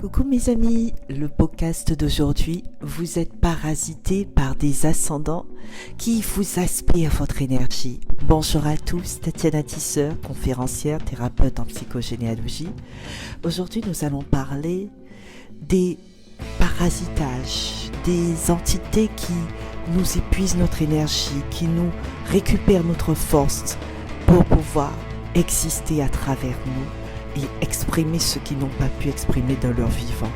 Coucou mes amis, le podcast d'aujourd'hui, vous êtes parasité par des ascendants qui vous aspirent votre énergie. Bonjour à tous, Tatiana Tisseur, conférencière, thérapeute en psychogénéalogie. Aujourd'hui nous allons parler des parasitages, des entités qui nous épuisent notre énergie, qui nous récupèrent notre force pour pouvoir exister à travers nous et exprimer ce qu'ils n'ont pas pu exprimer dans leur vivant.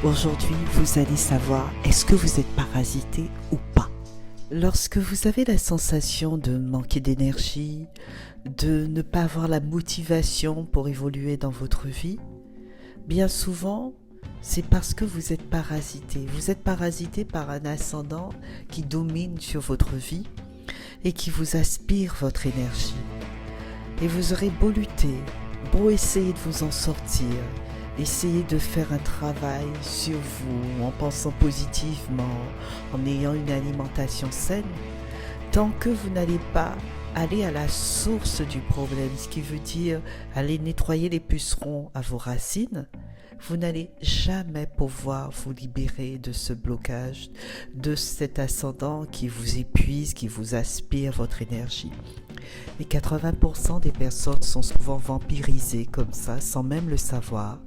Aujourd'hui, vous allez savoir, est-ce que vous êtes parasité ou pas? Lorsque vous avez la sensation de manquer d'énergie, de ne pas avoir la motivation pour évoluer dans votre vie, bien souvent, c'est parce que vous êtes parasité. Vous êtes parasité par un ascendant qui domine sur votre vie et qui vous aspire votre énergie. Et vous aurez beau lutter, beau essayer de vous en sortir, essayer de faire un travail sur vous en pensant positivement, en ayant une alimentation saine, tant que vous n'allez pas aller à la source du problème, ce qui veut dire aller nettoyer les pucerons à vos racines, vous n'allez jamais pouvoir vous libérer de ce blocage, de cet ascendant qui vous épuise, qui vous aspire votre énergie. Et 80% des personnes sont souvent vampirisées comme ça, sans même le savoir.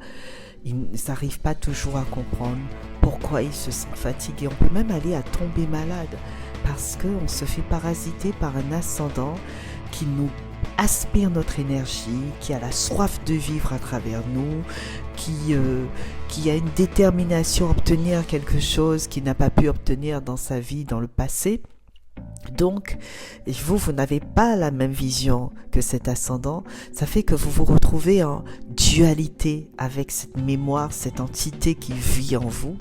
Ils n'arrivent pas toujours à comprendre pourquoi ils se sentent fatigués. On peut même aller à tomber malade parce qu'on se fait parasiter par un ascendant qui nous aspire notre énergie, qui a la soif de vivre à travers nous, qui a une détermination à obtenir quelque chose qu'il n'a pas pu obtenir dans sa vie, dans le passé. Donc, vous n'avez pas la même vision que cet ascendant. Ça fait que vous vous retrouvez en dualité avec cette mémoire, cette entité qui vit en vous.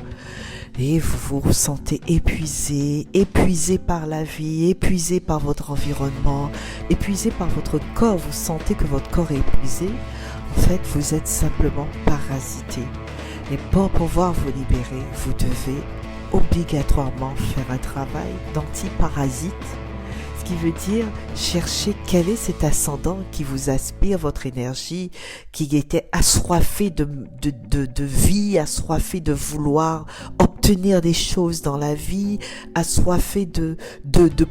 Et vous vous sentez épuisé par la vie, épuisé par votre environnement, épuisé par votre corps. Vous sentez que votre corps est épuisé. En fait, vous êtes simplement parasité. Et pour pouvoir vous libérer, vous devez obligatoirement faire un travail d'anti-parasite, ce qui veut dire chercher quel est cet ascendant qui vous aspire votre énergie, qui était assoiffé de vie, assoiffé de vouloir obtenir des choses dans la vie, assoiffé de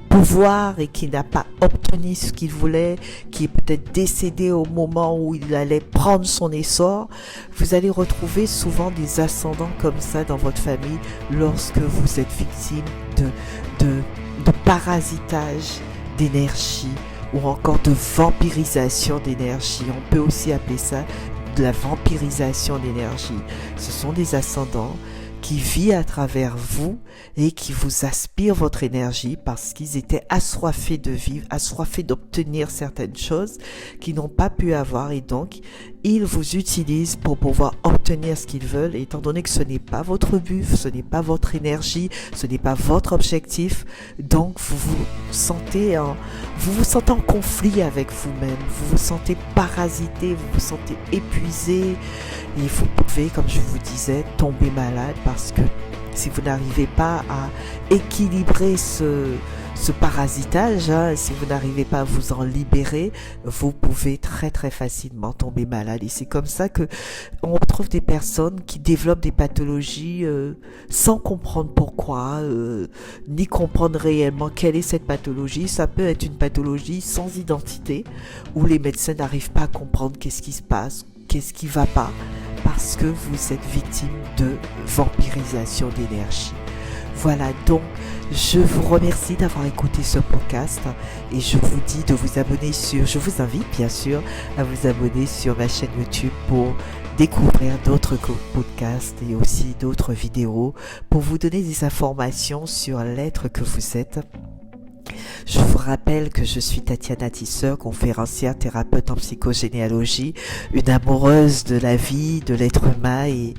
pouvoir et qui n'a pas obtenu ce qu'il voulait, qui est peut-être décédé au moment où il allait prendre son essor. Vous allez retrouver souvent des ascendants comme ça dans votre famille lorsque vous êtes victime de parasitage d'énergie ou encore de vampirisation d'énergie. On peut aussi appeler ça de la vampirisation d'énergie. Ce sont des ascendants qui vivent à travers vous et qui vous aspirent votre énergie parce qu'ils étaient assoiffés de vivre, assoiffés d'obtenir certaines choses qu'ils n'ont pas pu avoir et donc ils vous utilisent pour pouvoir obtenir ce qu'ils veulent. Et étant donné que ce n'est pas votre but, ce n'est pas votre énergie, ce n'est pas votre objectif, donc vous vous sentez en conflit avec vous-même, vous vous sentez parasité, vous vous sentez épuisé et vous pouvez, comme je vous disais, tomber malade parce que si vous n'arrivez pas à équilibrer ce parasitage, si vous n'arrivez pas à vous en libérer, vous pouvez très très facilement tomber malade. Et c'est comme ça que on retrouve des personnes qui développent des pathologies sans comprendre pourquoi, ni comprendre réellement quelle est cette pathologie. Ça peut être une pathologie sans identité, où les médecins n'arrivent pas à comprendre qu'est-ce qui se passe, qu'est-ce qui ne va pas, parce que vous êtes victime de vampirisation d'énergie. Voilà, donc je vous remercie d'avoir écouté ce podcast et je vous dis de vous abonner je vous invite bien sûr à vous abonner sur ma chaîne YouTube pour découvrir d'autres podcasts et aussi d'autres vidéos pour vous donner des informations sur l'être que vous êtes. Je vous rappelle que je suis Tatiana Tisseur, conférencière, thérapeute en psychogénéalogie, une amoureuse de la vie, de l'être humain et